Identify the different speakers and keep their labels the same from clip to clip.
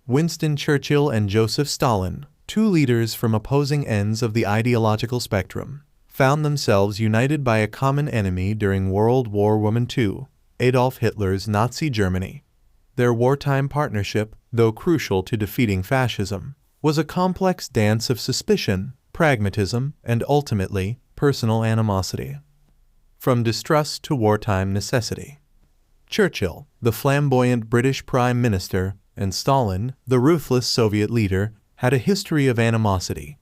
Speaker 1: Winston Churchill and Joseph Stalin, two leaders from opposing ends of the ideological spectrum, found themselves united by a common enemy during World War II, Adolf Hitler's Nazi Germany. Their wartime partnership, though crucial to defeating fascism, was a complex dance of suspicion, pragmatism, and ultimately, personal animosity. From distrust to wartime necessity. Churchill, the flamboyant British Prime Minister, and Stalin, the ruthless Soviet leader, had a history of animosity.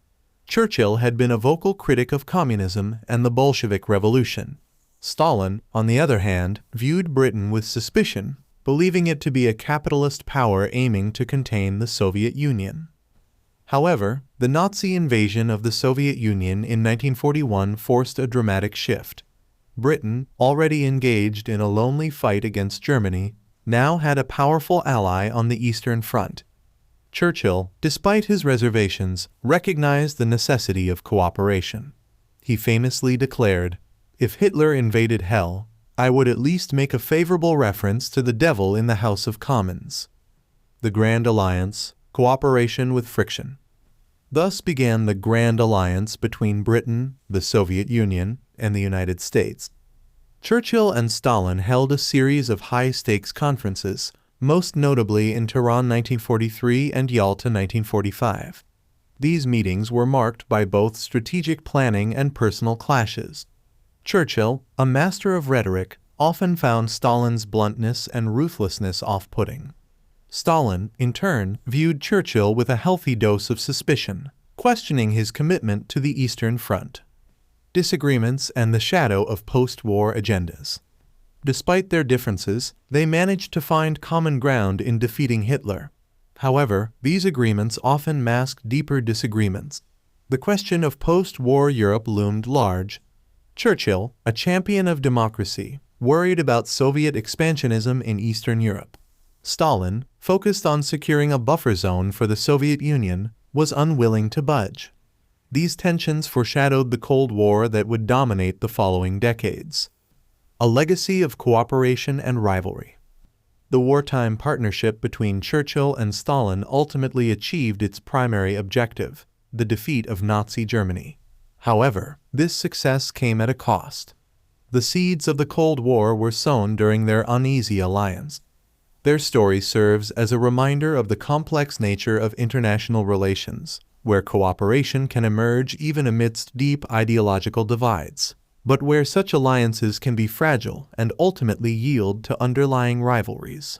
Speaker 1: Churchill had been a vocal critic of communism and the Bolshevik Revolution. Stalin, on the other hand, viewed Britain with suspicion, believing it to be a capitalist power aiming to contain the Soviet Union. However, the Nazi invasion of the Soviet Union in 1941 forced a dramatic shift. Britain, already engaged in a lonely fight against Germany, now had a powerful ally on the Eastern Front. Churchill, despite his reservations, recognized the necessity of cooperation. He famously declared, "If Hitler invaded hell, I would at least make a favorable reference to the devil in the House of Commons." The Grand Alliance, cooperation with friction. Thus began the Grand Alliance between Britain, the Soviet Union, and the United States. Churchill and Stalin held a series of high-stakes conferences, most notably in Tehran 1943 and Yalta 1945. These meetings were marked by both strategic planning and personal clashes. Churchill, a master of rhetoric, often found Stalin's bluntness and ruthlessness off-putting. Stalin, in turn, viewed Churchill with a healthy dose of suspicion, questioning his commitment to the Eastern Front. Disagreements and the shadow of post-war agendas. Despite their differences, they managed to find common ground in defeating Hitler. However, these agreements often masked deeper disagreements. The question of post-war Europe loomed large. Churchill, a champion of democracy, worried about Soviet expansionism in Eastern Europe. Stalin, focused on securing a buffer zone for the Soviet Union, was unwilling to budge. These tensions foreshadowed the Cold War that would dominate the following decades. A legacy of cooperation and rivalry. The wartime partnership between Churchill and Stalin ultimately achieved its primary objective, the defeat of Nazi Germany. However, this success came at a cost. The seeds of the Cold War were sown during their uneasy alliance. Their story serves as a reminder of the complex nature of international relations, where cooperation can emerge even amidst deep ideological divides, but where such alliances can be fragile and ultimately yield to underlying rivalries.